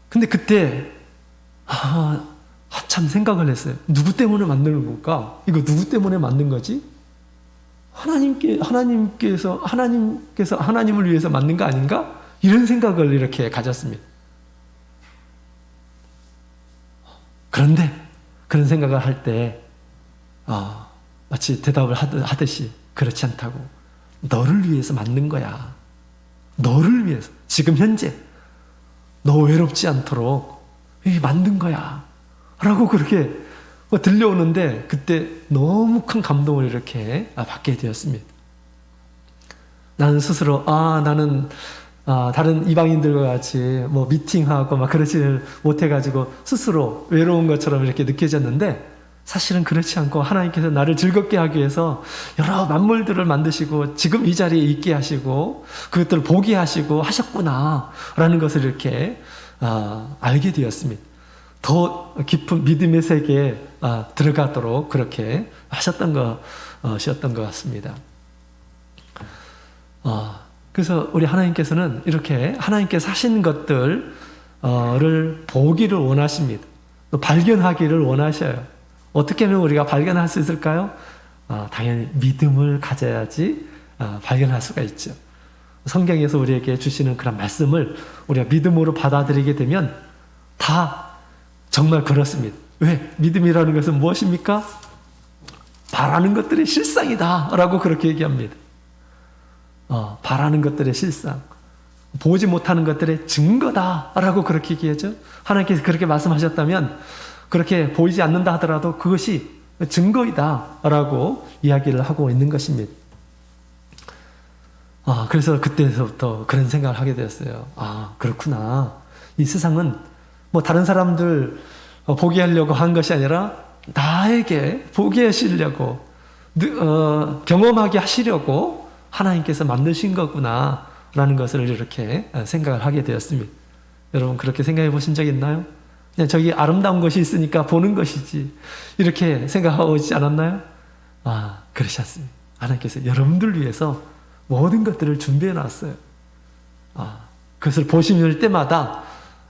근데 그때 한참 생각을 했어요. 누구 때문에 만드는 걸까? 이거 누구 때문에 만든 거지? 하나님께서 하나님을 위해서 만든 거 아닌가? 이런 생각을 이렇게 가졌습니다. 그런데 그런 생각을 할 때 마치 대답을 하듯이 그렇지 않다고. 너를 위해서 만든 거야. 너를 위해서. 지금 현재 너 외롭지 않도록 만든 거야. 라고 그렇게 들려오는데 그때 너무 큰 감동을 이렇게 받게 되었습니다. 나는 스스로 나는 다른 이방인들과 같이 미팅하고 막 그러지를 못해가지고 스스로 외로운 것처럼 이렇게 느껴졌는데 사실은 그렇지 않고 하나님께서 나를 즐겁게 하기 위해서 여러 만물들을 만드시고 지금 이 자리에 있게 하시고 그것들을 보게 하시고 하셨구나 라는 것을 이렇게 알게 되었습니다. 더 깊은 믿음의 세계에 들어가도록 그렇게 하셨던 것이었던 것 같습니다. 그래서 우리 하나님께서는 이렇게 하나님께서 하신 것들을 보기를 원하십니다. 또 발견하기를 원하셔요. 어떻게 하면 우리가 발견할 수 있을까요? 당연히 믿음을 가져야지 발견할 수가 있죠. 성경에서 우리에게 주시는 그런 말씀을 우리가 믿음으로 받아들이게 되면 다 정말 그렇습니다. 왜? 믿음이라는 것은 무엇입니까? 바라는 것들의 실상이다 라고 그렇게 얘기합니다. 바라는 것들의 실상, 보지 못하는 것들의 증거다 라고 그렇게 얘기하죠. 하나님께서 그렇게 말씀하셨다면 그렇게 보이지 않는다 하더라도 그것이 증거이다 라고 이야기를 하고 있는 것입니다. 그래서 그때서부터 그런 생각을 하게 되었어요. 그렇구나. 이 세상은 다른 사람들 보게 하려고 한 것이 아니라 나에게 보게 하시려고 경험하게 하시려고 하나님께서 만드신 거구나 라는 것을 이렇게 생각을 하게 되었습니다. 여러분 그렇게 생각해 보신 적 있나요? 그냥 저기 아름다운 것이 있으니까 보는 것이지 이렇게 생각하고 있지 않았나요? 그렇지 않습니다. 하나님께서 여러분들 위해서 모든 것들을 준비해 놨어요. 그것을 보시는 때마다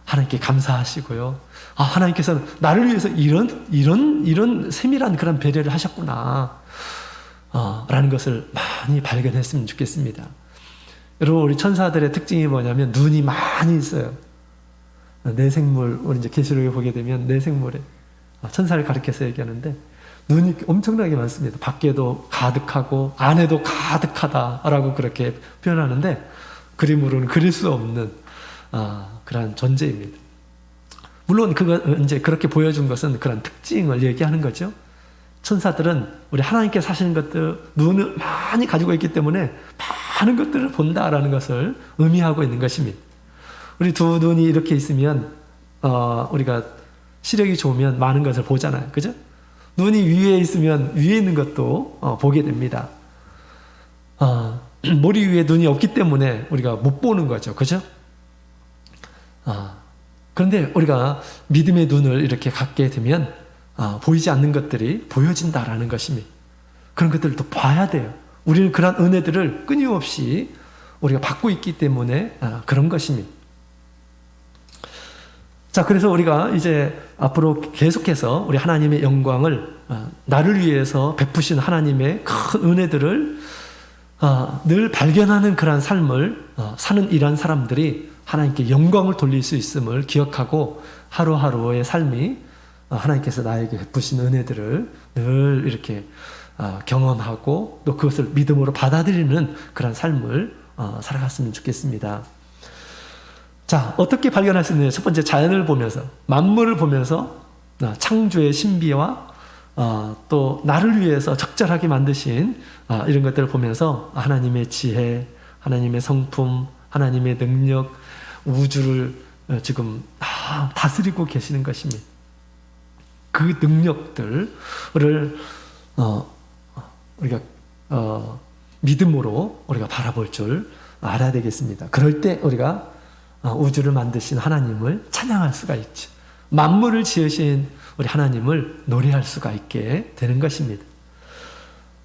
하나님께 감사하시고요. 하나님께서는 나를 위해서 이런 세밀한 그런 배려를 하셨구나. 라는 것을 많이 발견했으면 좋겠습니다. 여러분, 우리 천사들의 특징이 뭐냐면 눈이 많이 있어요. 내생물, 우리 이제 계시록에 보게 되면 내생물에 천사를 가리켜서 얘기하는데 눈이 엄청나게 많습니다. 밖에도 가득하고 안에도 가득하다라고 그렇게 표현하는데 그림으로는 그릴 수 없는 그러한 존재입니다. 물론 그거 이제 그렇게 보여준 것은 그런 특징을 얘기하는 거죠. 천사들은 우리 하나님께서 하시는 것들 눈을 많이 가지고 있기 때문에 많은 것들을 본다라는 것을 의미하고 있는 것입니다. 우리 두 눈이 이렇게 있으면 우리가 시력이 좋으면 많은 것을 보잖아요. 그죠? 눈이 위에 있으면 위에 있는 것도 보게 됩니다. 머리 위에 눈이 없기 때문에 우리가 못 보는 거죠. 그죠? 그런데 우리가 믿음의 눈을 이렇게 갖게 되면 보이지 않는 것들이 보여진다라는 것입니다. 그런 것들을 또 봐야 돼요. 우리는 그런 은혜들을 끊임없이 우리가 받고 있기 때문에 그런 것입니다. 자, 그래서 우리가 이제 앞으로 계속해서 우리 하나님의 영광을 나를 위해서 베푸신 하나님의 큰 은혜들을 늘 발견하는 그러한 삶을 사는 이러한 사람들이 하나님께 영광을 돌릴 수 있음을 기억하고 하루하루의 삶이 하나님께서 나에게 베푸신 은혜들을 늘 이렇게 경험하고 또 그것을 믿음으로 받아들이는 그런 삶을 살아갔으면 좋겠습니다. 자, 어떻게 발견할 수 있느냐? 첫 번째, 자연을 보면서, 만물을 보면서 창조의 신비와 또 나를 위해서 적절하게 만드신 이런 것들을 보면서 하나님의 지혜, 하나님의 성품, 하나님의 능력, 우주를 지금 다스리고 계시는 것입니다. 그 능력들을 우리가 믿음으로 우리가 바라볼 줄 알아야 되겠습니다. 그럴 때 우리가 우주를 만드신 하나님을 찬양할 수가 있죠. 만물을 지으신 우리 하나님을 노래할 수가 있게 되는 것입니다.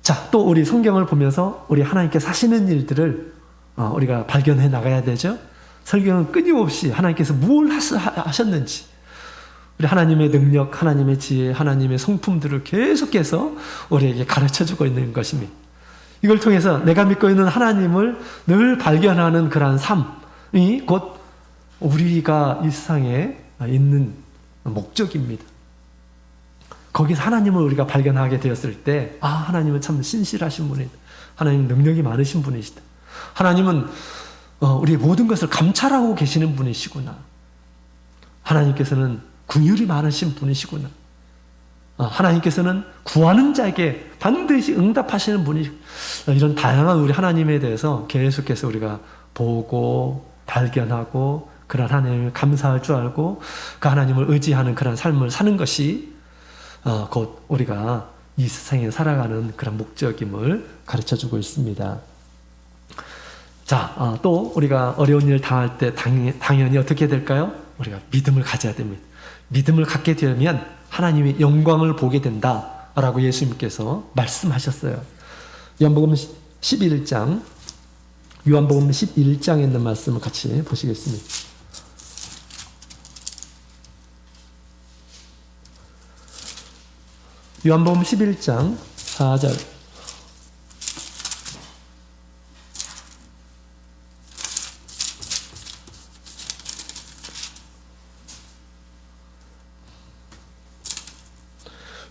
자, 또 우리 성경을 보면서 우리 하나님께서 하시는 일들을 우리가 발견해 나가야 되죠. 성경은 끊임없이 하나님께서 뭘 하셨는지 우리 하나님의 능력, 하나님의 지혜, 하나님의 성품들을 계속해서 우리에게 가르쳐주고 있는 것입니다. 이걸 통해서 내가 믿고 있는 하나님을 늘 발견하는 그러한 삶이 곧 우리가 이 세상에 있는 목적입니다. 거기서 하나님을 우리가 발견하게 되었을 때 하나님은 참 신실하신 분이다. 하나님 능력이 많으신 분이시다. 하나님은 우리의 모든 것을 감찰하고 계시는 분이시구나. 하나님께서는 긍휼이 많으신 분이시구나. 하나님께서는 구하는 자에게 반드시 응답하시는 분이시구나. 이런 다양한 우리 하나님에 대해서 계속해서 우리가 보고 발견하고 그런 하나님을 감사할 줄 알고 그 하나님을 의지하는 그런 삶을 사는 것이 곧 우리가 이 세상에 살아가는 그런 목적임을 가르쳐주고 있습니다. 자, 또 우리가 어려운 일을 당할 때 당연히 어떻게 될까요? 우리가 믿음을 가져야 됩니다. 믿음을 갖게 되면 하나님의 영광을 보게 된다라고 예수님께서 말씀하셨어요. 요한복음 11장, 요한복음 11장에 있는 말씀을 같이 보시겠습니다. 요한복음 11장 4절.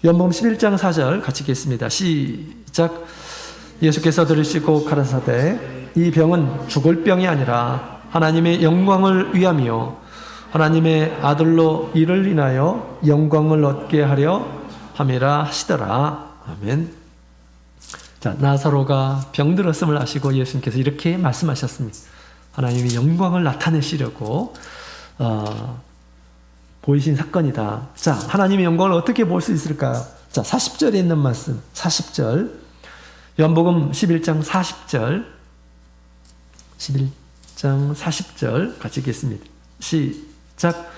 요한복음 11장 4절 같이 읽겠습니다. 시작. 예수께서 들으시고 가라사대 이 병은 죽을 병이 아니라 하나님의 영광을 위함이요 하나님의 아들로 이를 인하여 영광을 얻게 하려 함이라 하시더라. 아멘. 자, 나사로가 병들었음을 아시고 예수님께서 이렇게 말씀하셨습니다. 하나님의 영광을 나타내시려고 보이신 사건이다. 자, 하나님의 영광을 어떻게 볼 수 있을까요? 자, 40절에 있는 말씀, 40절. 요한복음 11장 40절. 10장 40절 같이 읽겠습니다. 시작.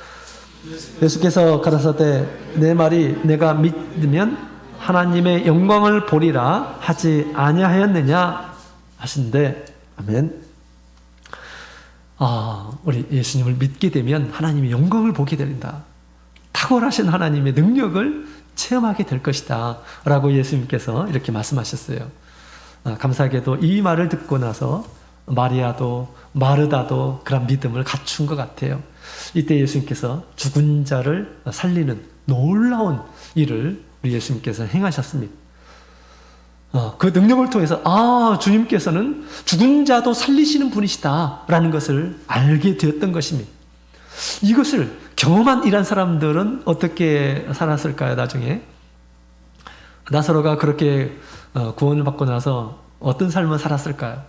예수께서 가라사대 내 말이 내가 믿으면 하나님의 영광을 보리라 하지 아니하였느냐 하신대. 아멘. 우리 예수님을 믿게 되면 하나님의 영광을 보게 된다. 탁월하신 하나님의 능력을 체험하게 될 것이다 라고 예수님께서 이렇게 말씀하셨어요. 감사하게도 이 말을 듣고 나서 마리아도 마르다도 그런 믿음을 갖춘 것 같아요. 이때 예수님께서 죽은 자를 살리는 놀라운 일을 우리 예수님께서 행하셨습니다. 그 능력을 통해서 주님께서는 죽은 자도 살리시는 분이시다 라는 것을 알게 되었던 것입니다. 이것을 경험한 이란 사람들은 어떻게 살았을까요? 나중에 나사로가 그렇게 구원을 받고 나서 어떤 삶을 살았을까요?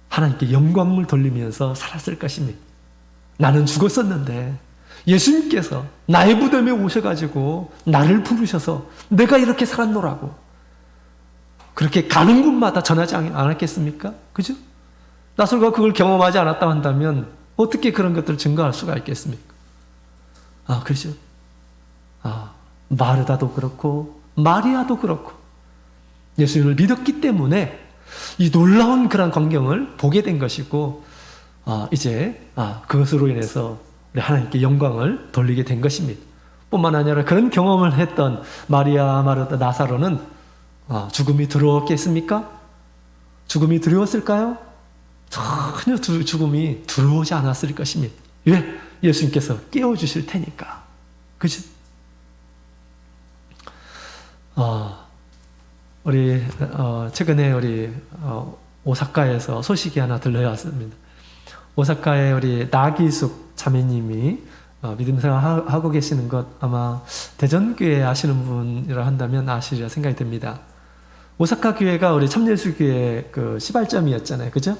하나님께 영광을 돌리면서 살았을 것입니다. 나는 죽었었는데 예수님께서 나의 무덤에 오셔가지고 나를 부르셔서 내가 이렇게 살았노라고 그렇게 가는 곳마다 전하지 않았겠습니까? 그죠? 나사로가 그걸 경험하지 않았다 한다면 어떻게 그런 것들을 증거할 수가 있겠습니까? 그렇죠. 마르다도 그렇고 마리아도 그렇고 예수님을 믿었기 때문에 이 놀라운 그런 광경을 보게 된 것이고 이제 그것으로 인해서 우리 하나님께 영광을 돌리게 된 것입니다. 뿐만 아니라 그런 경험을 했던 마리아, 마르다, 나사로는 죽음이 두려웠겠습니까? 죽음이 두려웠을까요? 전혀 죽음이 두려우지 않았을 것입니다. 왜? 예수님께서 깨워주실 테니까. 그죠? 우리 최근에 우리 오사카에서 소식이 하나 들려왔습니다. 오사카에 우리 나기숙 자매님이 믿음 생활하고 계시는 것 아마 대전교회 아시는 분이라 한다면 아시리라 생각이 듭니다. 오사카 교회가 우리 참예수교회 그 시발점이었잖아요. 그죠?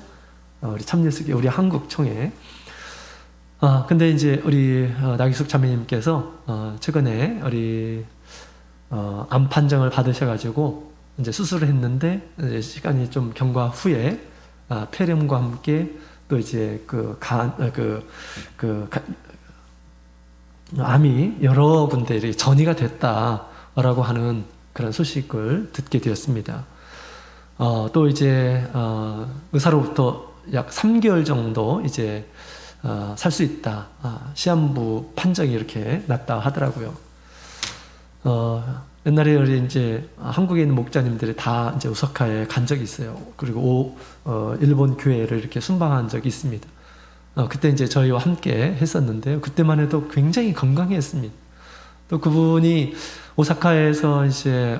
우리 참예수교회, 우리 한국 총회. 근데 이제 우리 나기숙 자매님께서 최근에 우리 암 판정을 받으셔가지고 이제 수술을 했는데 이제 시간이 좀 경과 후에 폐렴과 함께 또 이제 암이 여러 군데 전이가 됐다라고 하는 그런 소식을 듣게 되었습니다. 또 이제 의사로부터 약 3개월 정도 이제 살 수 있다. 시한부 판정이 이렇게 났다 하더라고요. 옛날에 우리 이제 한국에 있는 목자님들이 다 이제 오사카에 간 적이 있어요. 그리고 일본 교회를 이렇게 순방한 적이 있습니다. 그때 이제 저희와 함께 했었는데요. 그때만 해도 굉장히 건강했습니다. 또 그분이 오사카에서 이제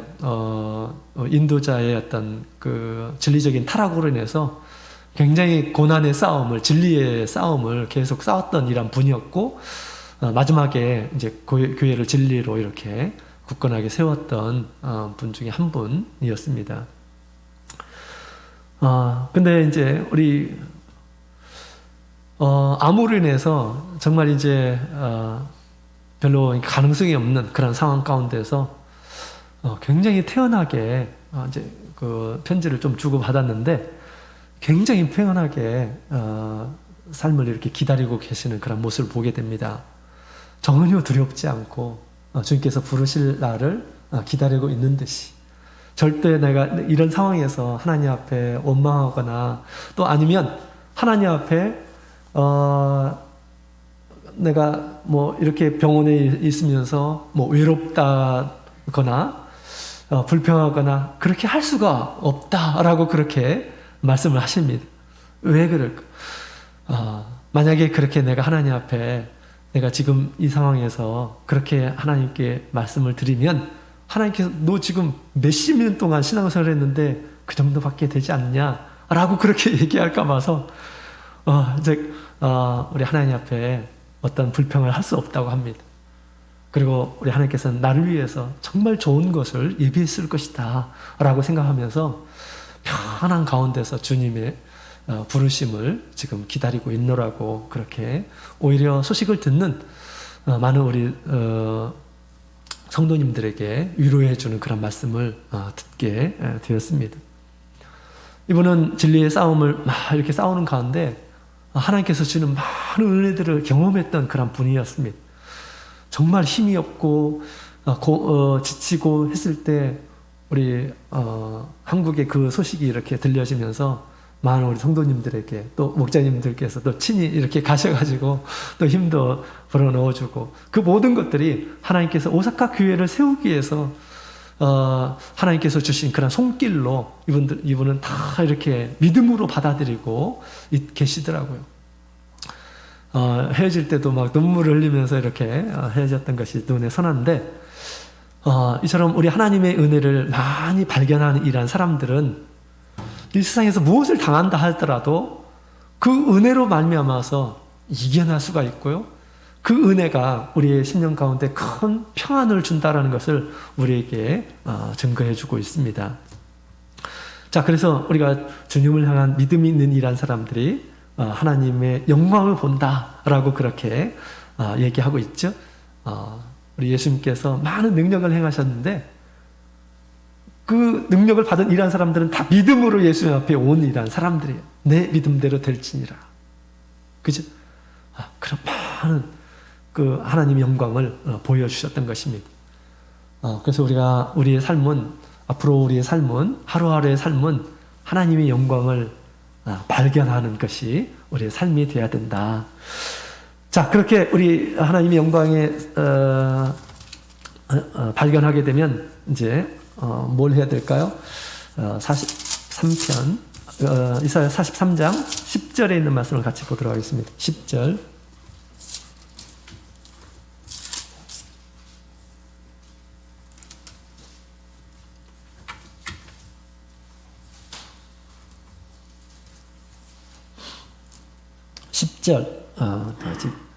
인도자의 어떤 그 진리적인 타락으로 인해서 굉장히 고난의 싸움을, 진리의 싸움을 계속 싸웠던 이란 분이었고, 마지막에 이제 교회를 진리로 이렇게 굳건하게 세웠던 분 중에 한 분이었습니다. 근데 이제 우리 암으로 인해서 정말 이제 별로 가능성이 없는 그런 상황 가운데서 굉장히 태연하게 이제 그 편지를 좀 주고 받았는데 굉장히 태연하게 삶을 이렇게 기다리고 계시는 그런 모습을 보게 됩니다. 전혀 두렵지 않고 주님께서 부르실 날을 기다리고 있는 듯이 절대 내가 이런 상황에서 하나님 앞에 원망하거나 또 아니면 하나님 앞에 내가 뭐 이렇게 병원에 있으면서 뭐 외롭다거나 불평하거나 그렇게 할 수가 없다라고 그렇게 말씀을 하십니다. 왜 그럴까? 만약에 그렇게 내가 하나님 앞에 내가 지금 이 상황에서 그렇게 하나님께 말씀을 드리면 하나님께서 너 지금 몇십 년 동안 신앙생활을 했는데 그 정도밖에 되지 않냐 라고 그렇게 얘기할까 봐서 이제 우리 하나님 앞에 어떤 불평을 할 수 없다고 합니다. 그리고 우리 하나님께서는 나를 위해서 정말 좋은 것을 예비했을 것이다 라고 생각하면서 편한 가운데서 주님의 부르심을 지금 기다리고 있노라고 그렇게 오히려 소식을 듣는 많은 우리 성도님들에게 위로해주는 그런 말씀을 듣게 되었습니다. 이분은 진리의 싸움을 막 이렇게 싸우는 가운데 하나님께서 주는 많은 은혜들을 경험했던 그런 분이었습니다. 정말 힘이 없고 지치고 했을 때 우리 한국의 그 소식이 이렇게 들려지면서 많은 우리 성도님들에게 또 목자님들께서 또 친히 이렇게 가셔가지고 또 힘도 불어넣어주고 그 모든 것들이 하나님께서 오사카 교회를 세우기 위해서 하나님께서 주신 그런 손길로 이분은 다 이렇게 믿음으로 받아들이고 계시더라고요. 헤어질 때도 막 눈물을 흘리면서 이렇게 헤어졌던 것이 눈에 선한데, 이처럼 우리 하나님의 은혜를 많이 발견하는 이러한 사람들은 이 세상에서 무엇을 당한다 하더라도 그 은혜로 말미암아서 이겨낼 수가 있고요. 그 은혜가 우리의 심령 가운데 큰 평안을 준다라는 것을 우리에게 증거해 주고 있습니다. 자, 그래서 우리가 주님을 향한 믿음이 있는 이란 사람들이 하나님의 영광을 본다라고 그렇게 얘기하고 있죠. 우리 예수님께서 많은 능력을 행하셨는데 그 능력을 받은 이란 사람들은 다 믿음으로 예수님 앞에 온 이란 사람들이에요. 내 믿음대로 될지니라. 그죠? 그런 많은 그 하나님의 영광을 보여주셨던 것입니다. 그래서 우리의 삶은, 앞으로 우리의 삶은, 하루하루의 삶은 하나님의 영광을 발견하는 것이 우리의 삶이 되어야 된다. 자, 그렇게 우리 하나님의 영광에 발견하게 되면 이제 뭘 해야 될까요? 43편 이사야 43장 10절에 있는 말씀을 같이 보도록 하겠습니다. 10절.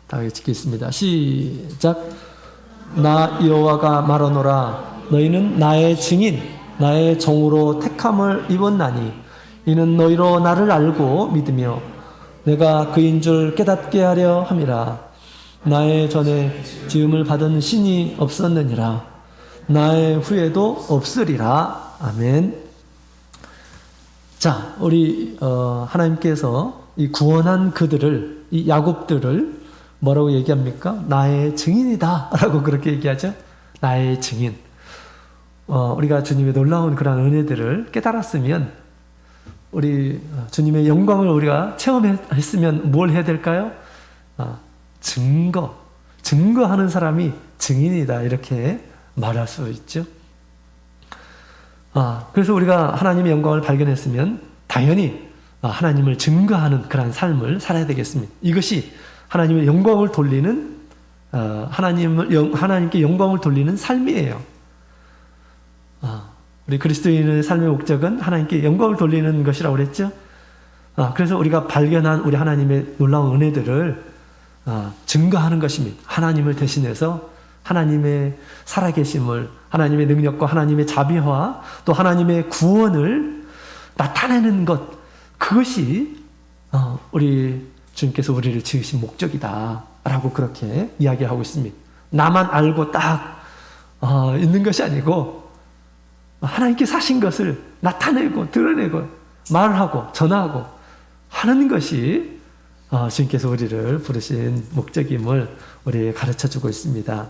다 같이 읽겠습니다. 시작. 나 여호와가 말하노라. 너희는 나의 증인, 나의 종으로 택함을 입었나니 이는 너희로 나를 알고 믿으며 내가 그인 줄 깨닫게 하려 함이라. 나의 전에 지음을 받은 신이 없었느니라. 나의 후에도 없으리라. 아멘. 자, 우리 하나님께서 이 구원한 그들을, 이 야곱들을 뭐라고 얘기합니까? 나의 증인이다 라고 그렇게 얘기하죠. 나의 증인. 우리가 주님의 놀라운 그런 은혜들을 깨달았으면, 우리 주님의 영광을 우리가 체험했으면 뭘 해야 될까요? 증거하는 사람이 증인이다 이렇게 말할 수 있죠. 그래서 우리가 하나님의 영광을 발견했으면 당연히 하나님을 증거하는 그런 삶을 살아야 되겠습니다. 이것이 하나님의 영광을 돌리는, 하나님께 영광을 돌리는 삶이에요. 우리 그리스도인의 삶의 목적은 하나님께 영광을 돌리는 것이라고 그랬죠. 그래서 우리가 발견한 우리 하나님의 놀라운 은혜들을 증거하는 것입니다. 하나님을 대신해서 하나님의 살아계심을, 하나님의 능력과 하나님의 자비와 또 하나님의 구원을 나타내는 것, 그것이 우리 주님께서 우리를 지으신 목적이다 라고 그렇게 이야기하고 있습니다. 나만 알고 딱 있는 것이 아니고 하나님께 사신 것을 나타내고 드러내고 말하고 전하고 하는 것이 주님께서 우리를 부르신 목적임을 우리에게 가르쳐주고 있습니다.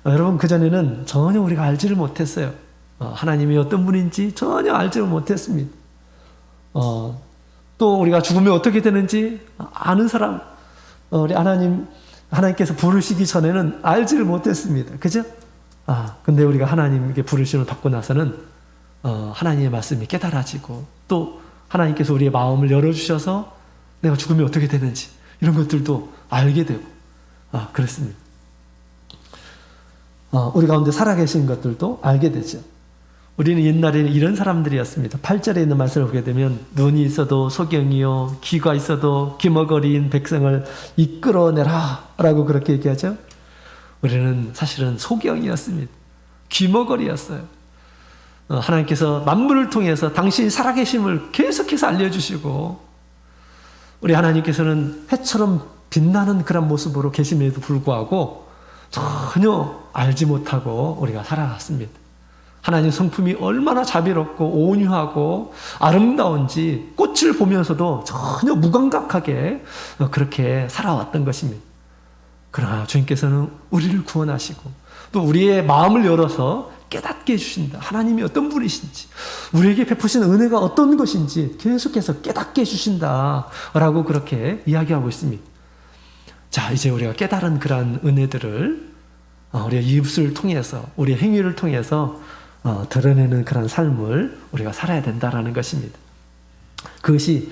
여러분, 그전에는 전혀 우리가 알지를 못했어요. 하나님이 어떤 분인지 전혀 알지를 못했습니다. 또 우리가 죽으면 어떻게 되는지 아는 사람, 우리 하나님께서 부르시기 전에는 알지를 못했습니다. 그죠? 근데 우리가 하나님께 부르심을 받고 나서는 하나님의 말씀이 깨달아지고 또 하나님께서 우리의 마음을 열어주셔서 내가 죽으면 어떻게 되는지 이런 것들도 알게 되고 그렇습니다. 우리 가운데 살아계신 것들도 알게 되죠. 우리는 옛날에는 이런 사람들이었습니다. 8절에 있는 말씀을 보게 되면 눈이 있어도 소경이요 귀가 있어도 귀머거리인 백성을 이끌어내라 라고 그렇게 얘기하죠. 우리는 사실은 소경이었습니다. 귀머거리였어요. 하나님께서 만물을 통해서 당신이 살아계심을 계속해서 알려주시고 우리 하나님께서는 해처럼 빛나는 그런 모습으로 계심에도 불구하고 전혀 알지 못하고 우리가 살아갔습니다. 하나님 성품이 얼마나 자비롭고 온유하고 아름다운지 꽃을 보면서도 전혀 무감각하게 그렇게 살아왔던 것입니다. 그러나 주님께서는 우리를 구원하시고 또 우리의 마음을 열어서 깨닫게 해주신다. 하나님이 어떤 분이신지, 우리에게 베푸신 은혜가 어떤 것인지 계속해서 깨닫게 해주신다 라고 그렇게 이야기하고 있습니다. 자, 이제 우리가 깨달은 그러한 은혜들을 우리의 입술을 통해서, 우리의 행위를 통해서 드러내는 그런 삶을 우리가 살아야 된다라는 것입니다. 그것이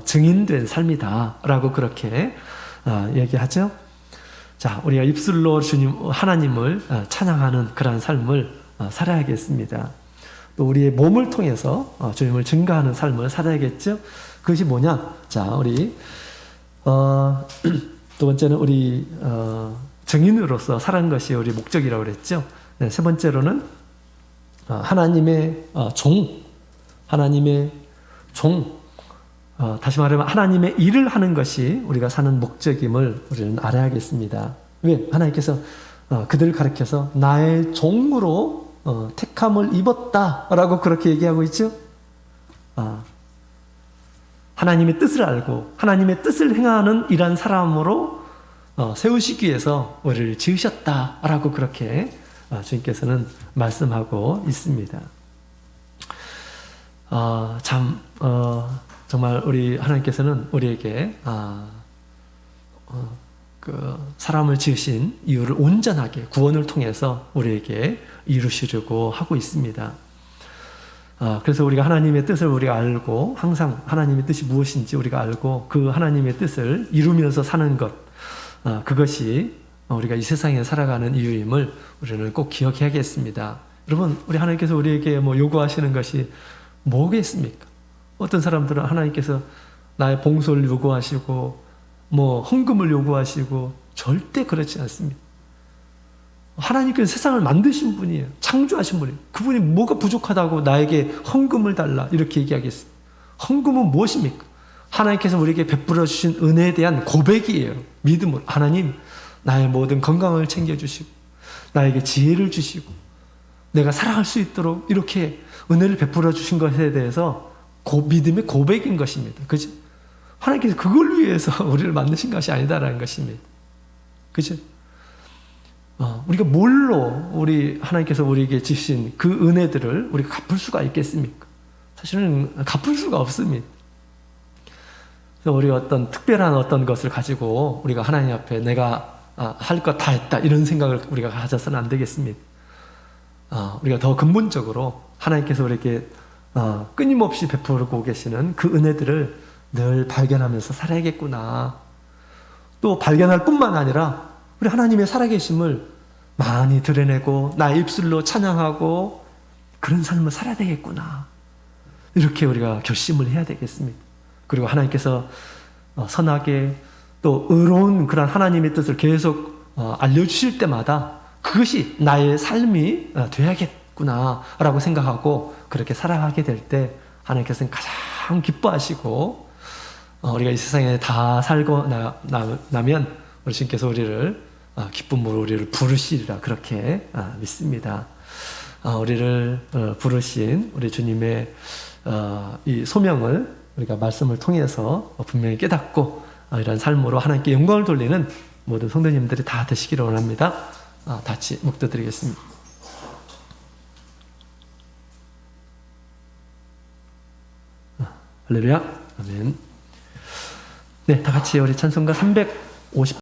증인된 삶이다 라고 그렇게 얘기하죠. 자, 우리가 입술로 하나님을 찬양하는 그러한 삶을 살아야겠습니다. 또 우리의 몸을 통해서 주님을 증거하는 삶을 살아야겠죠. 그것이 뭐냐? 자, 우리 두 번째는 우리 증인으로서 살아가는 것이 우리 목적이라고 그랬죠. 네, 세 번째로는 하나님의 하나님의 다시 말하면 하나님의 일을 하는 것이 우리가 사는 목적임을 우리는 알아야겠습니다. 왜? 하나님께서 그들을 가리켜서 나의 종으로 택함을 입었다라고 그렇게 얘기하고 있죠. 하나님의 뜻을 알고 하나님의 뜻을 행하는 이러한 사람으로 세우시기 위해서 우리를 지으셨다라고 그렇게 주님께서는 말씀하고 있습니다. 정말 우리 하나님께서는 우리에게 그 사람을 지으신 이유를 온전하게 구원을 통해서 우리에게 이루시려고 하고 있습니다. 그래서 우리가 하나님의 뜻을 우리가 알고 항상 하나님의 뜻이 무엇인지 우리가 알고 그 하나님의 뜻을 이루면서 사는 것, 그것이 우리가 이 세상에 살아가는 이유임을 우리는 꼭 기억해야겠습니다. 여러분, 우리 하나님께서 우리에게 요구하시는 것이 뭐겠습니까? 어떤 사람들은 하나님께서 나의 봉소를 요구하시고 헌금을 요구하시고 절대 그렇지 않습니다. 하나님께서 세상을 만드신 분이에요. 창조하신 분이에요. 그분이 뭐가 부족하다고 나에게 헌금을 달라 이렇게 얘기하겠어요. 헌금은 무엇입니까? 하나님께서 우리에게 베풀어 주신 은혜에 대한 고백이에요. 믿음으로. 하나님, 나의 모든 건강을 챙겨주시고 나에게 지혜를 주시고 내가 살아갈 수 있도록 이렇게 은혜를 베풀어 주신 것에 대해서 믿음의 고백인 것입니다. 그죠? 하나님께서 그걸 위해서 우리를 만드신 것이 아니다라는 것입니다. 그죠? 우리가 뭘로 하나님께서 우리에게 주신 그 은혜들을 우리가 갚을 수가 있겠습니까? 사실은 갚을 수가 없습니다. 그래서 우리가 어떤 특별한 어떤 것을 가지고 우리가 하나님 앞에 내가 할 것 다 했다 이런 생각을 우리가 가져서는 안 되겠습니다. 우리가 더 근본적으로 하나님께서 우리에게 끊임없이 베풀고 계시는 그 은혜들을 늘 발견하면서 살아야겠구나. 또 발견할 뿐만 아니라 우리 하나님의 살아계심을 많이 드러내고 나의 입술로 찬양하고 그런 삶을 살아야 되겠구나. 이렇게 우리가 결심을 해야 되겠습니다. 그리고 하나님께서 선하게 또 의로운 그런 하나님의 뜻을 계속 알려주실 때마다 그것이 나의 삶이 되야겠구나 라고 생각하고 그렇게 살아가게 될 때 하나님께서는 가장 기뻐하시고 우리가 이 세상에 다 살고 나면 우리 주님께서 우리를 기쁨으로 우리를 부르시리라 그렇게 믿습니다. 우리를 부르신 우리 주님의 이 소명을 우리가 말씀을 통해서 분명히 깨닫고 이런 삶으로 하나님께 영광을 돌리는 모든 성도님들이 다 되시기를 원합니다. 같이 묵도드리겠습니다. 할렐루야. 아멘. 네, 다 같이 우리 찬송가 350